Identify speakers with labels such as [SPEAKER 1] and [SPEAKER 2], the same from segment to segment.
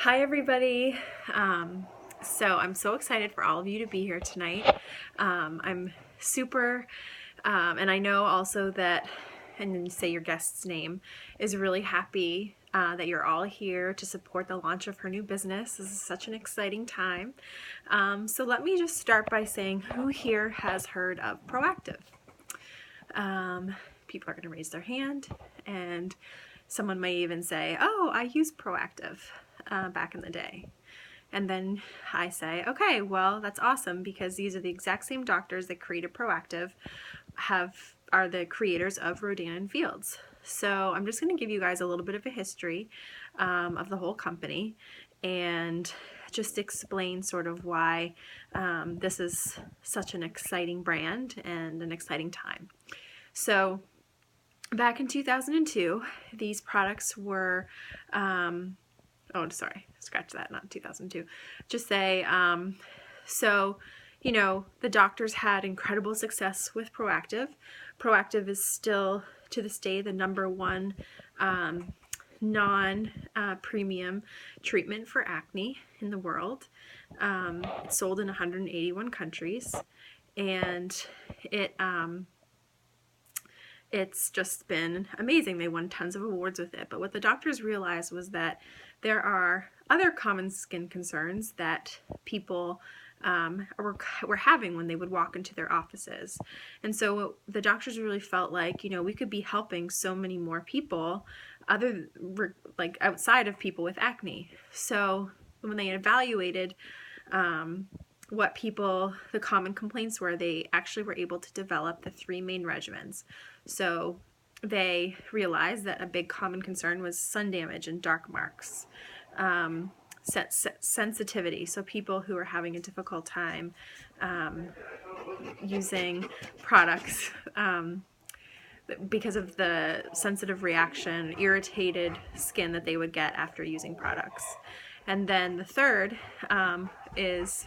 [SPEAKER 1] Hi everybody. So I'm so excited for all of you to be here tonight. I'm super, and I know also that, and then say your guest's name, is really happy that you're all here to support the launch of her new business. This is such an exciting time. So let me just start by saying, who here has heard of Proactive? People are going to raise their hand, and someone may even say, oh, I used Proactive back in the day. And then I say, okay, well, that's awesome, because these are the exact same doctors that created Proactive are the creators of Rodan and Fields. So I'm just going to give you guys a little bit of a history of the whole company and just explain sort of why this is such an exciting brand and an exciting time. So back in 2002, these products were, oh, sorry, scratch that, not 2002. Just say, so, you know, the doctors had incredible success with Proactive. Proactive is still, to this day, the #1 non-premium treatment for acne in the world. It's sold in 181 countries, and it's just been amazing. They won tons of awards with it. But what the doctors realized was that there are other common skin concerns that people were having when they would walk into their offices. And so the doctors really felt like, you know, we could be helping so many more people like outside of people with acne. So when they evaluated what the common complaints were, they actually were able to develop the 3 main regimens. So they realized that a big common concern was sun damage and dark marks, sensitivity, so people who are having a difficult time using products because of the sensitive reaction, irritated skin that they would get after using products. And then the third is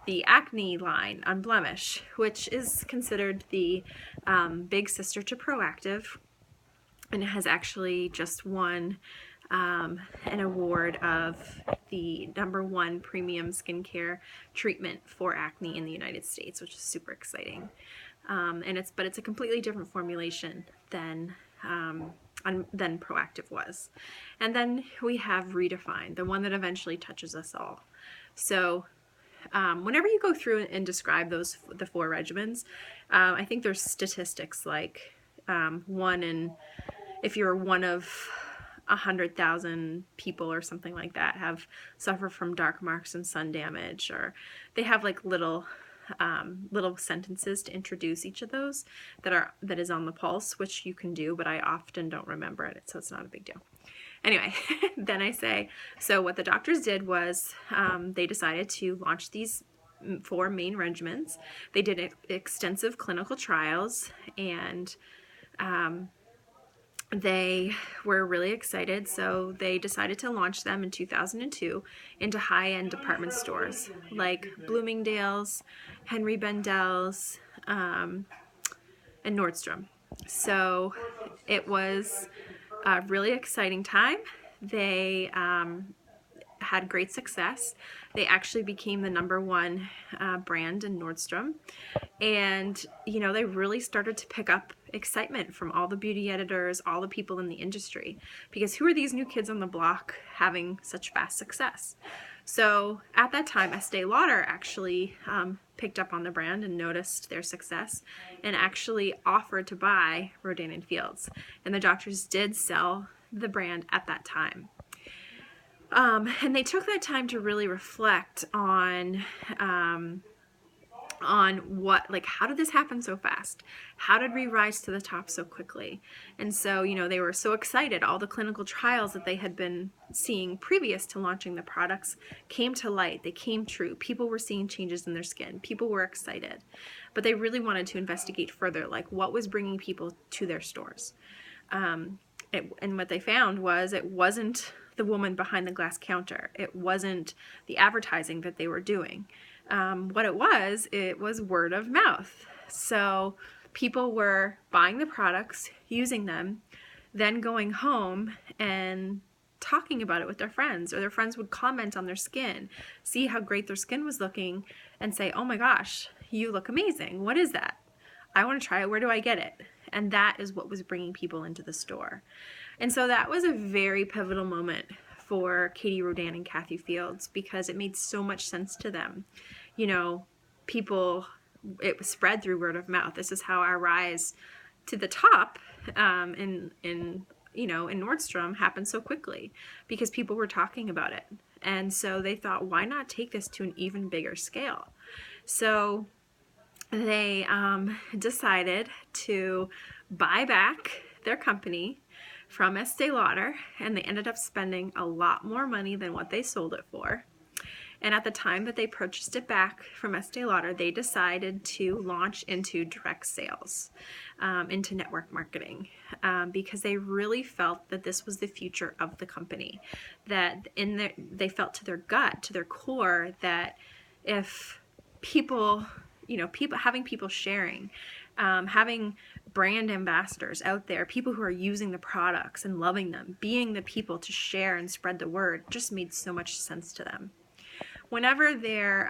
[SPEAKER 1] the acne line, Unblemish, which is considered the big sister to Proactive, and it has actually just won an award of the #1 premium skincare treatment for acne in the United States, which is super exciting. But it's a completely different formulation than Proactive was. And then we have Redefine, the one that eventually touches us all. So whenever you go through and describe the 4 regimens, I think there's statistics like if you're one of 100,000 people or something like that suffer from dark marks and sun damage, or they have like little sentences to introduce each of those that is on the pulse, which you can do, but I often don't remember it, so it's not a big deal. Anyway, then I say, so what the doctors did was they decided to launch these 4 main regimens. They did extensive clinical trials, and they were really excited, so they decided to launch them in 2002 into high-end department stores like Bloomingdale's, Henry Bendel's, and Nordstrom. So it was a really exciting time. They had great success. They actually became the #1 brand in Nordstrom. And, you know, they really started to pick up excitement from all the beauty editors, all the people in the industry, because who are these new kids on the block having such fast success? So at that time, Estee Lauder actually picked up on the brand and noticed their success and actually offered to buy Rodan and Fields. And the doctors did sell the brand at that time. And they took that time to really reflect on how did this happen so fast? How did we rise to the top so quickly? And so, you know, they were so excited. All the clinical trials that they had been seeing previous to launching the products came to light. They came true. People were seeing changes in their skin. People were excited. But they really wanted to investigate further, like what was bringing people to their stores. And what they found was it wasn't the woman behind the glass counter. It wasn't the advertising that they were doing. What it was word of mouth. So people were buying the products, using them, then going home and talking about it with their friends, or their friends would comment on their skin, see how great their skin was looking, and say, oh my gosh, you look amazing. What is that? I want to try it. Where do I get it? And that is what was bringing people into the store. And so that was a very pivotal moment for Katie Rodan and Kathy Fields, because it made so much sense to them. You know, people, it was spread through word of mouth. This is how our rise to the top in Nordstrom happened so quickly, because people were talking about it. And so they thought, why not take this to an even bigger scale? So they decided to buy back their company from Estee Lauder, and they ended up spending a lot more money than what they sold it for. And at the time that they purchased it back from Estee Lauder, they decided to launch into direct sales, into network marketing, because they really felt that this was the future of the company. That they felt to their gut, to their core, that if people, having people sharing, having brand ambassadors out there, people who are using the products and loving them, being the people to share and spread the word, just made so much sense to them. Whenever their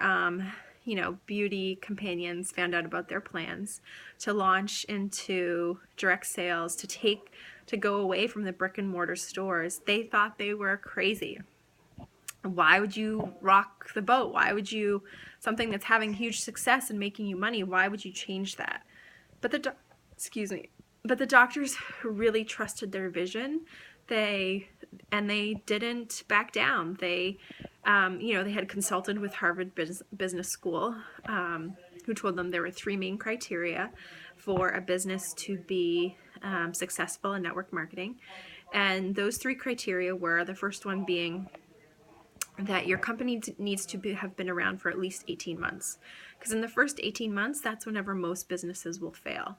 [SPEAKER 1] beauty companions found out about their plans to launch into direct sales, to go away from the brick and mortar stores, they thought they were crazy. Why would you rock the boat? Why would you, something that's having huge success and making you money, why would you change that? But the doctors really trusted their vision. They didn't back down. They had consulted with Harvard Business School, who told them there were 3 main criteria for a business to be successful in network marketing. And those 3 criteria were, the first one being that your company needs to have been around for at least 18 months. Because in the first 18 months, that's whenever most businesses will fail.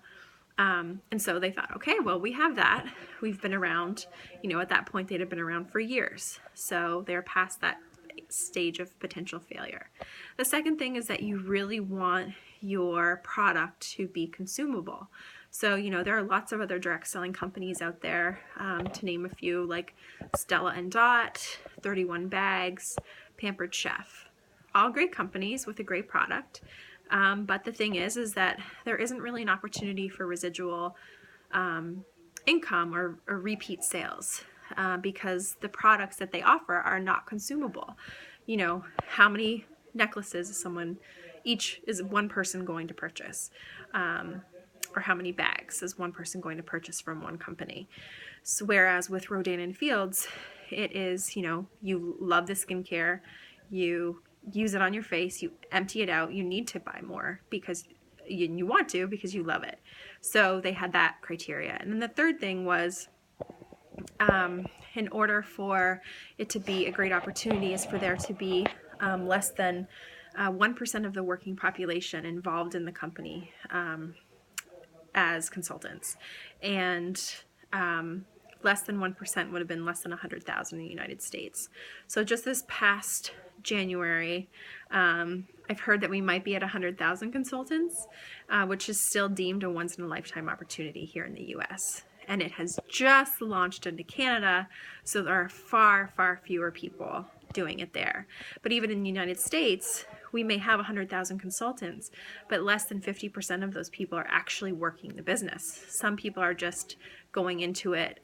[SPEAKER 1] And so they thought, okay, well, we have that. We've been around, at that point, they'd have been around for years. So they're past that stage of potential failure. The second thing is that you really want your product to be consumable. So, there are lots of other direct selling companies out there, to name a few, like Stella & Dot, 31 Bags, Pampered Chef. All great companies with a great product. But the thing is that there isn't really an opportunity for residual income or repeat sales, because the products that they offer are not consumable. How many necklaces is one person going to purchase? Or how many bags is one person going to purchase from one company? So whereas with Rodan and Fields, it is, you love the skincare, you use it on your face, you empty it out, you need to buy more because you want to, because you love it. So they had that criteria. And then the third thing was, in order for it to be a great opportunity, is for there to be less than 1% of the working population involved in the company as consultants. And less than 1% would have been less than 100,000 in the United States. So just this past January, I've heard that we might be at 100,000 consultants, which is still deemed a once-in-a-lifetime opportunity here in the US. And it has just launched into Canada, so there are far, far fewer people doing it there. But even in the United States, we may have 100,000 consultants, but less than 50% of those people are actually working the business. Some people are just going into it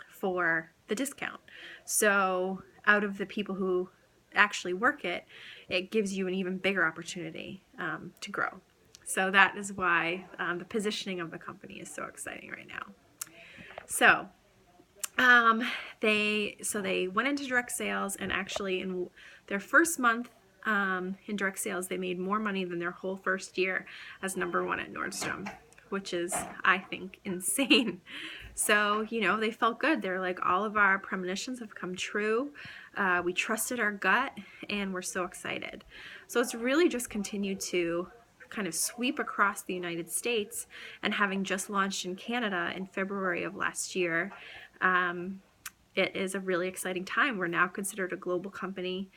[SPEAKER 1] for the discount. So out of the people who actually work it, it gives you an even bigger opportunity to grow. So that is why the positioning of the company is so exciting right now. So they went into direct sales, and actually in their first month in direct sales, they made more money than their whole first year as #1 at Nordstrom, which is, I think, insane. So, they felt good. They're like, all of our premonitions have come true. We trusted our gut, and we're so excited. So it's really just continued to kind of sweep across the United States, and having just launched in Canada in February of last year, it is a really exciting time. We're now considered a global company.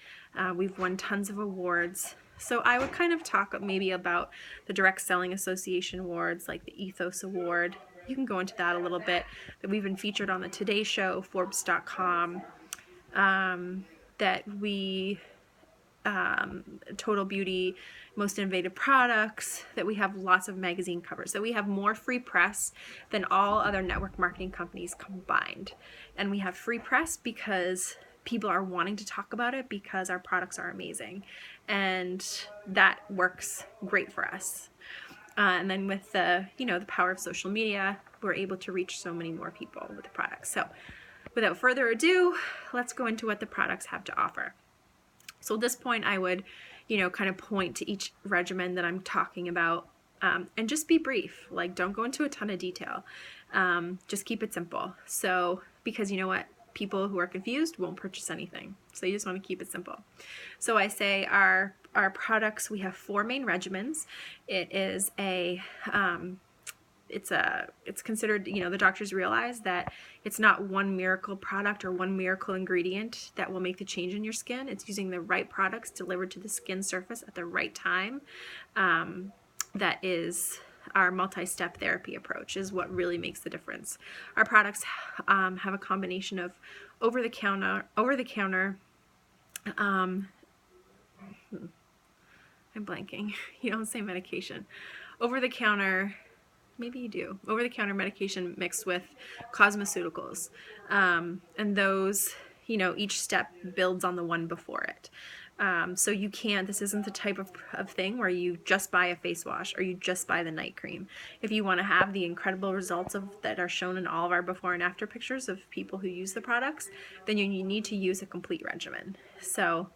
[SPEAKER 1] We've won tons of awards. So I would kind of talk maybe about the Direct Selling Association awards, like the Ethos Award. You can go into that a little bit. That we've been featured on the Today Show, Forbes.com, that we Total Beauty, Most Innovative Products, that we have lots of magazine covers, that we have more free press than all other network marketing companies combined. And we have free press because people are wanting to talk about it because our products are amazing. And that works great for us. And then with the, the power of social media, we're able to reach so many more people with the products. So without further ado, let's go into what the products have to offer. So at this point, I would, kind of point to each regimen that I'm talking about, and just be brief. Like, don't go into a ton of detail. Just keep it simple. So, because you know what? People who are confused won't purchase anything. So you just want to keep it simple. So I say our products, we have 4 main regimens. It is it's considered, the doctors realize that it's not one miracle product or one miracle ingredient that will make the change in your skin. It's using the right products delivered to the skin surface at the right time. That is our multi-step therapy approach is what really makes the difference. Our products have a combination of over-the-counter, I'm blanking. You don't say medication. Over-the-counter, maybe you do, over-the-counter medication mixed with cosmeceuticals. And those, each step builds on the one before it. So this isn't the type of thing where you just buy a face wash or you just buy the night cream. If you want to have the incredible results that are shown in all of our before and after pictures of people who use the products, then you need to use a complete regimen. So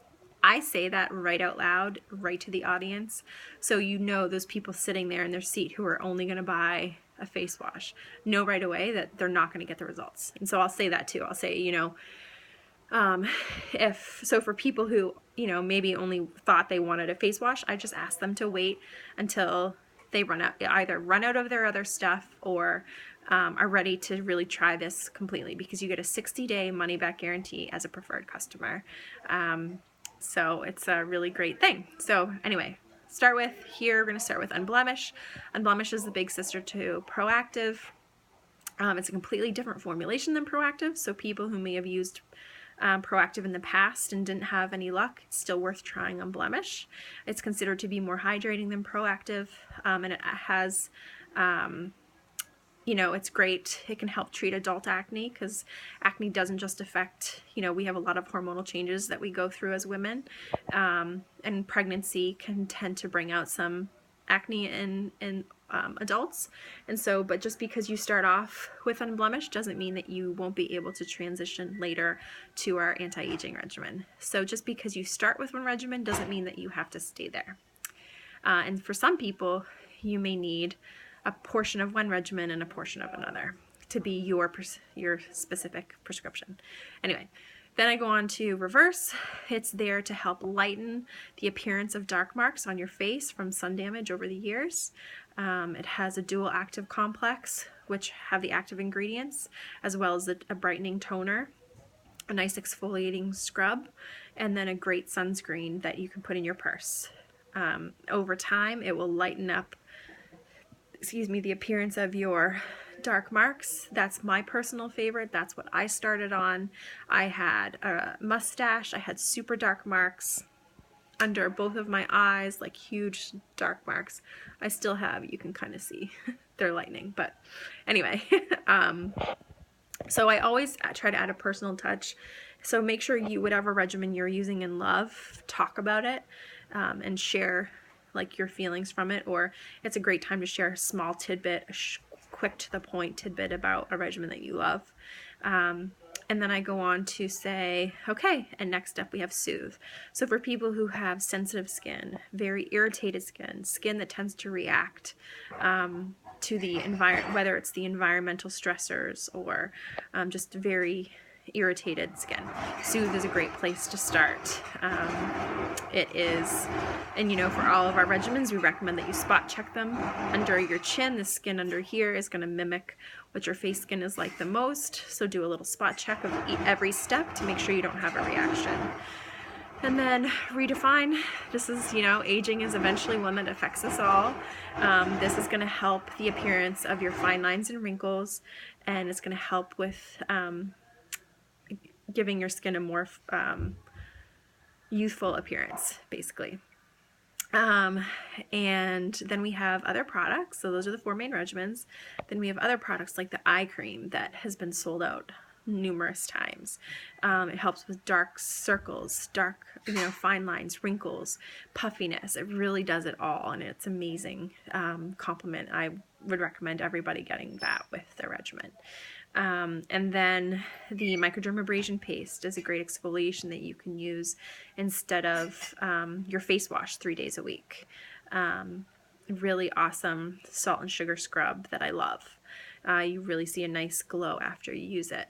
[SPEAKER 1] I say that right out loud, right to the audience, so those people sitting there in their seat who are only going to buy a face wash know right away that they're not going to get the results. And so I'll say that too. I'll say, for people who, maybe only thought they wanted a face wash, I just ask them to wait until they either run out of their other stuff or are ready to really try this completely, because you get a 60-day money-back guarantee as a preferred customer. So it's a really great thing. So anyway, we're going to start with Unblemish. Unblemish is the big sister to Proactive. It's a completely different formulation than Proactive, so people who may have used Proactive in the past and didn't have any luck, it's still worth trying Unblemish. It's considered to be more hydrating than Proactive, and it has it's great. It can help treat adult acne, because acne doesn't just affect, we have a lot of hormonal changes that we go through as women, and pregnancy can tend to bring out some acne in adults. And so, but just because you start off with Unblemished doesn't mean that you won't be able to transition later to our anti-aging regimen. So just because you start with one regimen doesn't mean that you have to stay there. And for some people, you may need a portion of one regimen and a portion of another to be your specific prescription. Anyway, then I go on to Reverse. It's there to help lighten the appearance of dark marks on your face from sun damage over the years. It has a dual active complex, which have the active ingredients, as well as a brightening toner, a nice exfoliating scrub, and then a great sunscreen that you can put in your purse. Over time, it will lighten up the appearance of your dark marks. That's my personal favorite. That's what I started on. I had a mustache. I had super dark marks under both of my eyes, like huge dark marks. I still have, you can kind of see they're lightning, but anyway. So I always try to add a personal touch. So make sure whatever regimen you're using and love, talk about it, and share like your feelings from it, or it's a great time to share a small tidbit, quick to the point tidbit about a regimen that you love. And then I go on to say, okay, and next up we have Soothe. So for people who have sensitive skin, very irritated skin that tends to react to the environment, whether it's the environmental stressors or just very irritated skin, Soothe is a great place to start. It is, and for all of our regimens, we recommend that you spot check them under your chin. The skin under here is going to mimic what your face skin is like the most, so do a little spot check of every step to make sure you don't have a reaction. And then Redefine. This is, aging is eventually one that affects us all. This is going to help the appearance of your fine lines and wrinkles, and it's going to help with giving your skin a more youthful appearance, basically. And then we have other products. So those are the 4 main regimens. Then we have other products like the eye cream that has been sold out numerous times. It helps with dark circles, dark, fine lines, wrinkles, puffiness. It really does it all, and it's amazing compliment. I would recommend everybody getting that with their regimen. And then the microdermabrasion paste is a great exfoliation that you can use instead of your face wash 3 days a week. Really awesome salt and sugar scrub that I love. You really see a nice glow after you use it.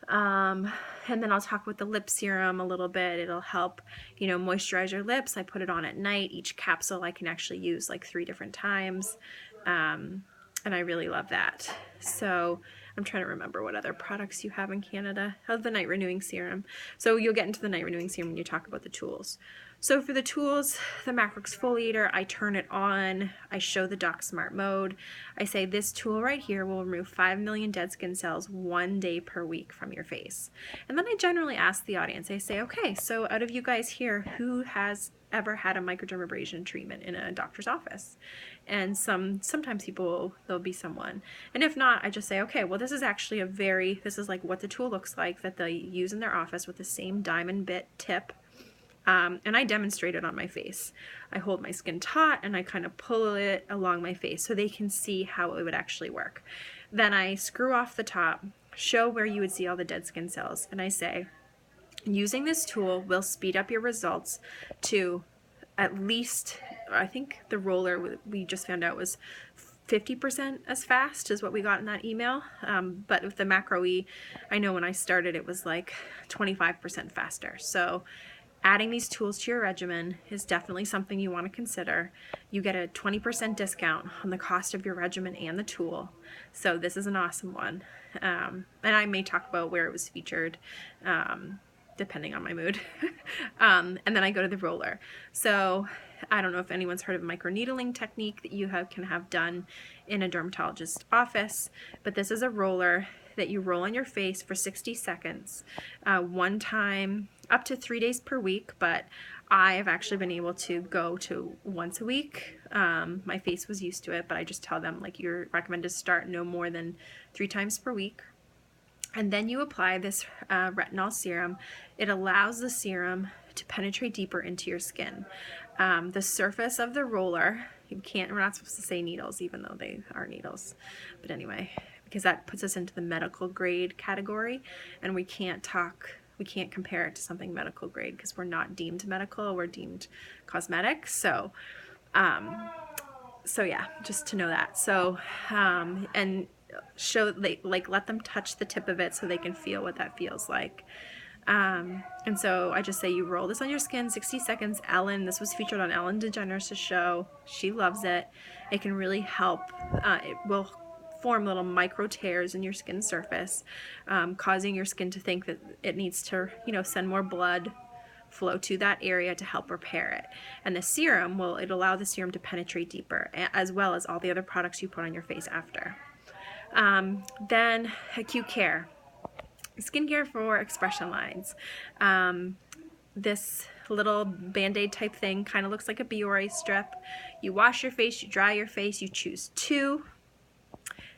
[SPEAKER 1] And then I'll talk with the lip serum a little bit. It'll help, moisturize your lips. I put it on at night. Each capsule I can actually use like 3 different times. And I really love that. So I'm trying to remember what other products you have in Canada. Oh, the night renewing serum. So you'll get into the night renewing serum when you talk about the tools. So for the tools, the macro exfoliator, I turn it on. I show the Doc Smart mode. I say this tool right here will remove 5 million dead skin cells 1 day per week from your face. And then I generally ask the audience, I say, okay, so out of you guys here, who has ever had a microdermabrasion treatment in a doctor's office? And sometimes there'll be someone. And if not, I just say, okay, well, this is actually this is like what the tool looks like that they use in their office with the same diamond bit tip. And I demonstrate it on my face. I hold my skin taut and I kind of pull it along my face so they can see how it would actually work. Then I screw off the top, show where you would see all the dead skin cells, and I say, using this tool will speed up your results to at least, I think the roller we just found out was 50% as fast as what we got in that email. But with the Macro E, I know when I started it was like 25% faster. So adding these tools to your regimen is definitely something you want to consider. You get a 20% discount on the cost of your regimen and the tool. So this is an awesome one. And I may talk about where it was featured, depending on my mood. And then I go to the roller. So I don't know if anyone's heard of microneedling technique that you can have done in a dermatologist's office, but this is a roller that you roll on your face for 60 seconds, one time, up to 3 days per week, but I've actually been able to go to once a week. My face was used to it, but I just tell them, like, you're recommended to start no more than 3 times per week. And then you apply this retinol serum. It allows the serum to penetrate deeper into your skin. The surface of the roller, we're not supposed to say needles, even though they are needles. But anyway, because that puts us into the medical grade category, and we can't compare it to something medical grade because we're not deemed medical, we're deemed cosmetic. So yeah, just to know that. So, and show, let them touch the tip of it so they can feel what that feels like. And so I just say you roll this on your skin, 60 seconds. This was featured on Ellen DeGeneres' show. She loves it. It can really help. It will form little micro tears in your skin surface, causing your skin to think that it needs to, send more blood flow to that area to help repair it. And the serum it'll allow the serum to penetrate deeper, as well as all the other products you put on your face after. Then acute care. Skincare for expression lines. This little band-aid type thing kind of looks like a Biore strip. You wash your face, you dry your face, you choose 2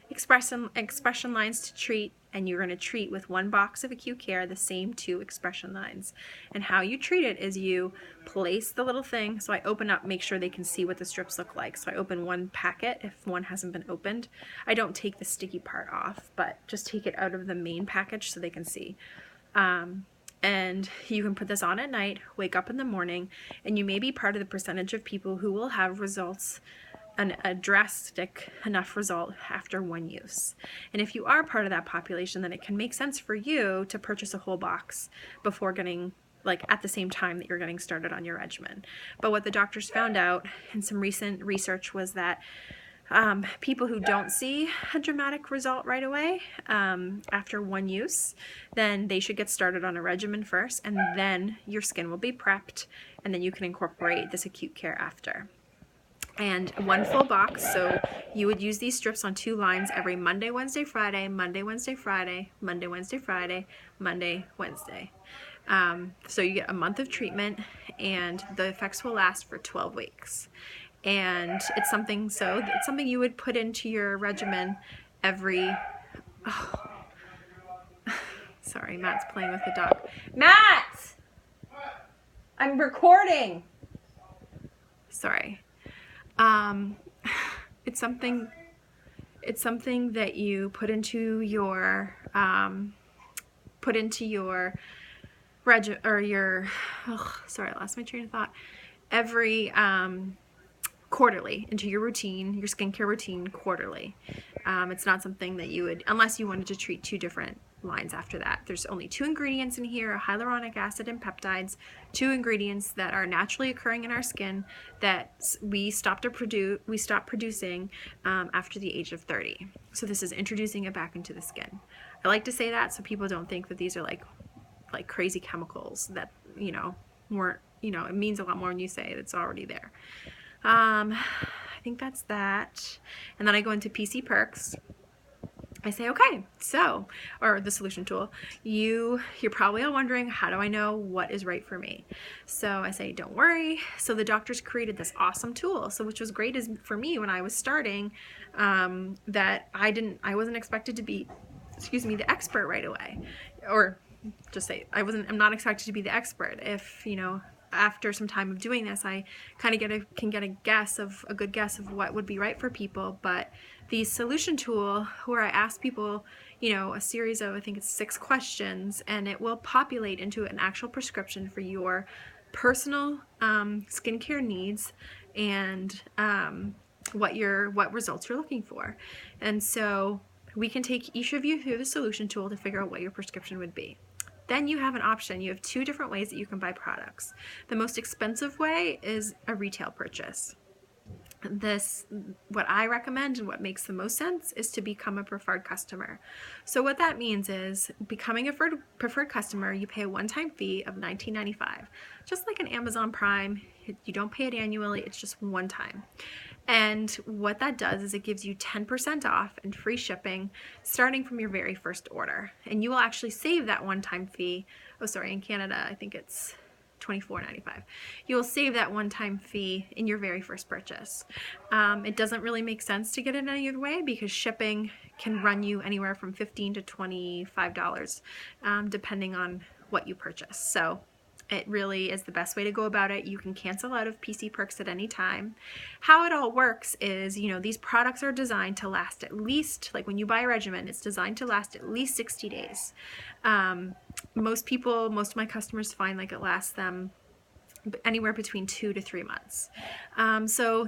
[SPEAKER 1] expression lines to treat, and you're going to treat with 1 box of acute care the same 2 expression lines. And how you treat it is you place the little thing. So I open up, make sure they can see what the strips look like. So I open 1 packet if one hasn't been opened. I don't take the sticky part off, but just take it out of the main package so they can see. And you can put this on at night, wake up in the morning, and you may be part of the percentage of people who will have results, a drastic enough result after 1 use. And if you are part of that population, then it can make sense for you to purchase a whole box before getting, at the same time that you're getting started on your regimen. But what the doctors found out in some recent research was that people who don't see a dramatic result right away after 1 use, then they should get started on a regimen first, and then your skin will be prepped, and then you can incorporate this acute care after. and one full box. So you would use these strips on 2 lines every Monday, Wednesday, Friday, Monday, Wednesday, Friday, Monday, Wednesday, Friday, Monday, Wednesday. So you get a month of treatment, and the effects will last for 12 weeks. And it's something you would put into your regimen every, oh, sorry, Matt's playing with the dog. Matt! I'm recording. Sorry. It's something that you put into your sorry, I lost my train of thought. Every quarterly, into your routine, your skincare routine quarterly. It's not something that you would, unless you wanted to treat 2 different lines after that. There's only 2 ingredients in here, hyaluronic acid and peptides, 2 ingredients that are naturally occurring in our skin that we stop producing after the age of 30. So this is introducing it back into the skin. I like to say that so people don't think that these are like crazy chemicals that, weren't, it means a lot more when you say it's already there. I think that's that. And then I go into PC Perks. I say, okay, so, or the solution tool, you're probably all wondering, how do I know what is right for me? So I say, don't worry. So the doctors created this awesome tool. So which was great is for me when I was starting, that I wasn't expected to be, the expert right away, or just say, I'm not expected to be the expert. If, after some time of doing this, I kind of can get a good guess of what would be right for people. But the solution tool, where I ask people, a series of, I think it's 6 questions, and it will populate into an actual prescription for your personal skincare needs and what results you're looking for. And so we can take each of you through the solution tool to figure out what your prescription would be. Then you have an option. You have 2 different ways that you can buy products. The most expensive way is a retail purchase. What I recommend and what makes the most sense is to become a preferred customer. So what that means is, becoming a preferred customer, you pay a one-time fee of $19.95. Just like an Amazon Prime, you don't pay it annually, it's just one time. And what that does is it gives you 10% off and free shipping starting from your very first order. And you will actually save that one-time fee. Oh, sorry, in Canada, I think it's $24.95. You will save that one-time fee in your very first purchase. It doesn't really make sense to get it any other way, because shipping can run you anywhere from $15 to $25, depending on what you purchase. So it really is the best way to go about it. You can cancel out of PC Perks at any time. How it all works is, these products are designed to last at least, like when you buy a regimen, it's designed to last at least 60 days. Most of my customers find like it lasts them anywhere between 2 to 3 months. So,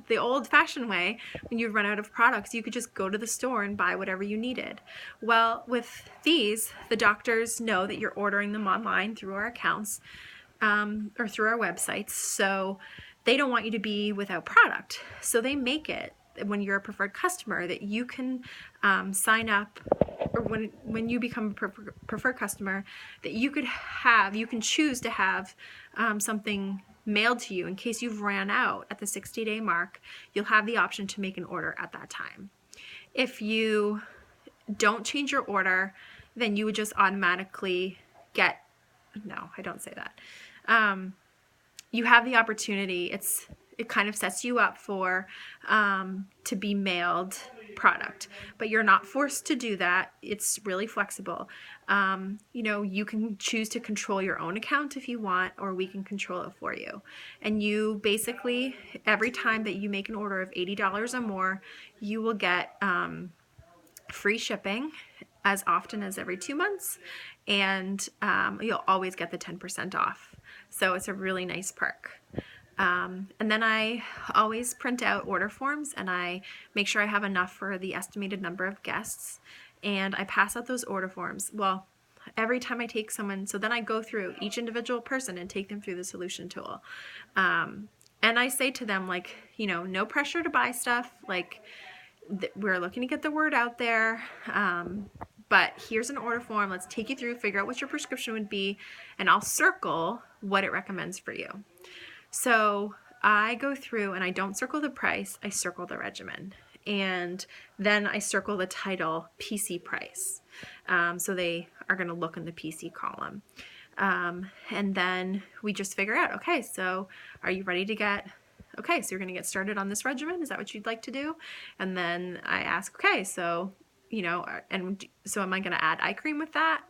[SPEAKER 1] the old-fashioned way, when you run out of products, you could just go to the store and buy whatever you needed. Well, with these, the doctors know that you're ordering them online through our accounts, or through our websites, so they don't want you to be without product. So they make it, when you're a preferred customer, that you can sign up, or when you become a preferred customer, that you can choose to have something mailed to you in case you've ran out at the 60-day mark. You'll have the option to make an order at that time. If you don't change your order, then you would just automatically get, no, I don't say that. You have the opportunity, it kind of sets you up for to be mailed product, but you're not forced to do that. It's really flexible. You can choose to control your own account if you want, or we can control it for you. And you basically, every time that you make an order of $80 or more, you will get free shipping as often as every 2 months, and you'll always get the 10% off. So it's a really nice perk. And then I always print out order forms, and I make sure I have enough for the estimated number of guests, and I pass out those order forms. Well, every time I take someone, so then I go through each individual person and take them through the solution tool. And I say to them, like, no pressure to buy stuff. Like, we're looking to get the word out there. But here's an order form. Let's take you through, figure out what your prescription would be, and I'll circle what it recommends for you. So I go through and I don't circle the price, I circle the regimen. And then I circle the title PC price. So they are going to look in the PC column. And then we just figure out, okay, so are you ready to get, okay, so you're going to get started on this regimen? Is that what you'd like to do? And then I ask, okay, so, you know, and so am I going to add eye cream with that?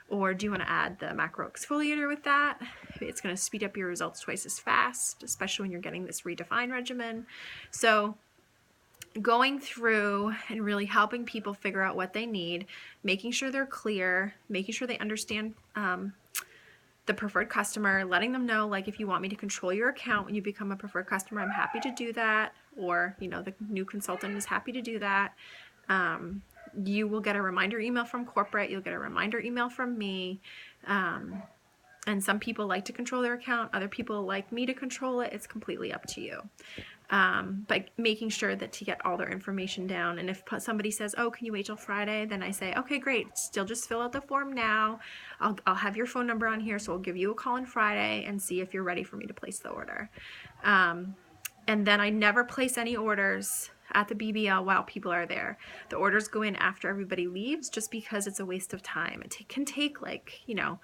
[SPEAKER 1] Or do you want to add the macro exfoliator with that? It's going to speed up your results twice as fast, especially when you're getting this redefined regimen. So going through and really helping people figure out what they need, making sure they're clear, making sure they understand the preferred customer, letting them know, like, if you want me to control your account when you become a preferred customer, I'm happy to do that. Or, you know, the new consultant is happy to do that. You will get a reminder email from corporate. You'll get a reminder email from me. And some people like to control their account. Other people like me to control it. It's completely up to you. But making sure that to get all their information down. And if somebody says, oh, can you wait till Friday? Then I say, okay, great. Still just fill out the form now. I'll have your phone number on here. So I'll give you a call on Friday and see if you're ready for me to place the order. And then I never place any orders at the BBL while people are there. The orders go in after everybody leaves, just because it's a waste of time. It can take, like, you know,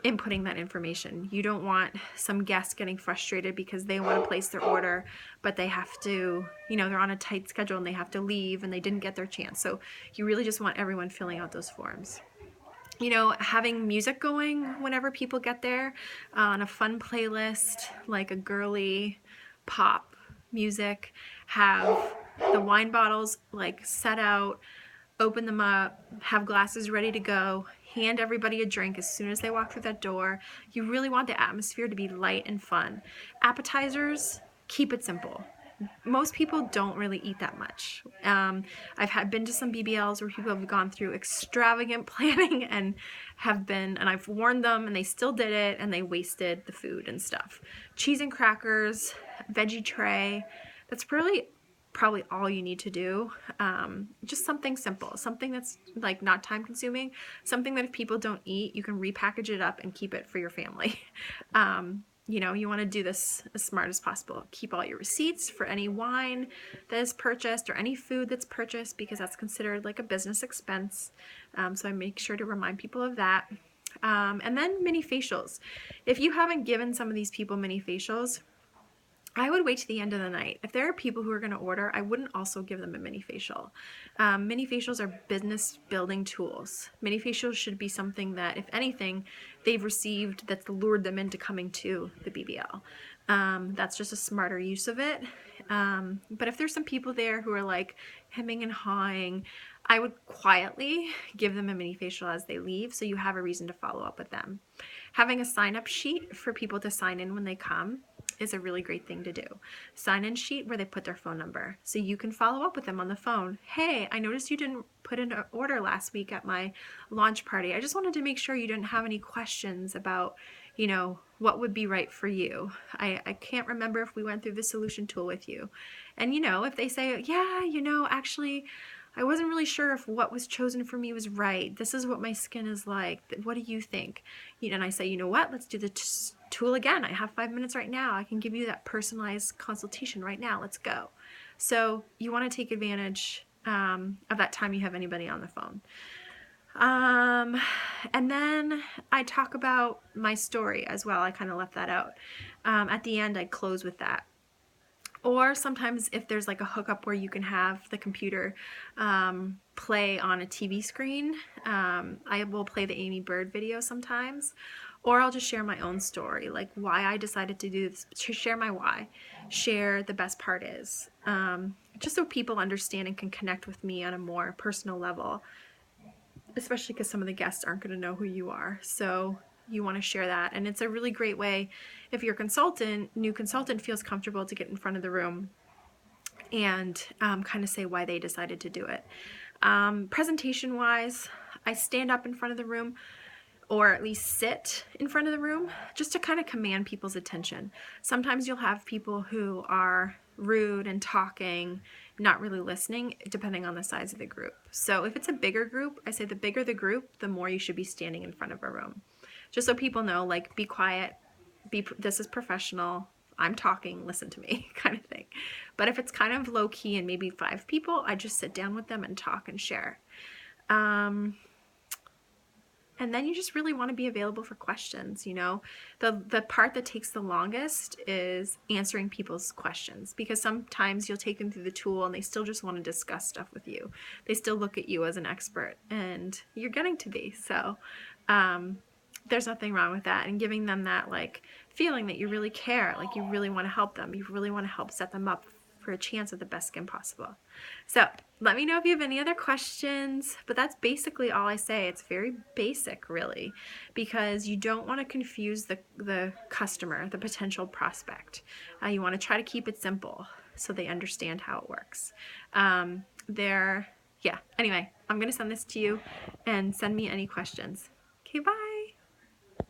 [SPEAKER 1] inputting that information. You don't want some guest getting frustrated because they want to place their order, but they have to, you know, they're on a tight schedule and they have to leave and they didn't get their chance. So you really just want everyone filling out those forms. You know, having music going whenever people get there on a fun playlist, like a girly pop music, have the wine bottles like set out, open them up, have glasses ready to go, hand everybody a drink as soon as they walk through that door. You really want the atmosphere to be light and fun. Appetizers, keep it simple. Most people don't really eat that much. I've been to some BBLs where people have gone through extravagant planning and I've warned them and they still did it and they wasted the food and stuff. Cheese and crackers, veggie tray, that's probably all you need to do. Just something simple, something that's like not time consuming, something that if people don't eat, you can repackage it up and keep it for your family. You know, you want to do this as smart as possible. Keep all your receipts for any wine that is purchased or any food that's purchased, because that's considered like a business expense. So I make sure to remind people of that. And then mini facials. If you haven't given some of these people mini facials, I would wait to the end of the night. If there are people who are going to order, I wouldn't also give them a mini facial. Mini facials are business building tools. Mini facials should be something that, if anything, they've received that's lured them into coming to the BBL. That's just a smarter use of it. But if there's some people there who are like hemming and hawing, I would quietly give them a mini facial as they leave, so you have a reason to follow up with them. Having a sign-up sheet for people to sign in when they come is a really great thing to do. Sign-in sheet where they put their phone number, so you can follow up with them on the phone. Hey, I noticed you didn't put in an order last week at my launch party. I just wanted to make sure you didn't have any questions about, you know, what would be right for you. I can't remember if we went through the solution tool with you. And, you know, if they say, yeah, you know, actually, I wasn't really sure if what was chosen for me was right. This is what my skin is like. What do you think? And I say, you know what? Let's do the tool again. I have 5 minutes right now. I can give you that personalized consultation right now. Let's go. So you want to take advantage of that time you have anybody on the phone. And then I talk about my story as well. I kind of left that out. At the end, I close with that. Or sometimes if there's like a hookup where you can have the computer play on a TV screen, I will play the Amy Bird video sometimes. Or I'll just share my own story, like why I decided to do this, share my why, share the best part is, just so people understand and can connect with me on a more personal level, especially because some of the guests aren't going to know who you are. So you want to share that. And it's a really great way if your new consultant feels comfortable to get in front of the room and kind of say why they decided to do it. Presentation wise, I stand up in front of the room, or at least sit in front of the room, just to kind of command people's attention. Sometimes you'll have people who are rude and talking, not really listening, depending on the size of the group. So if it's a bigger group, I say the bigger the group, the more you should be standing in front of a room. Just so people know, like, be quiet, this is professional, I'm talking, listen to me kind of thing. But if it's kind of low key and maybe 5 people, I just sit down with them and talk and share. And then you just really want to be available for questions. You know, the part that takes the longest is answering people's questions, because sometimes you'll take them through the tool and they still just want to discuss stuff with you. They still look at you as an expert, and you're getting to be. So there's nothing wrong with that, and giving them that like feeling that you really care, like you really want to help them, you really want to help set them up for a chance at the best skin possible. So let me know if you have any other questions, but that's basically all I say. It's very basic, really, because you don't want to confuse the customer, the potential prospect. You want to try to keep it simple so they understand how it works. Yeah, anyway, I'm going to send this to you and send me any questions. Okay, bye.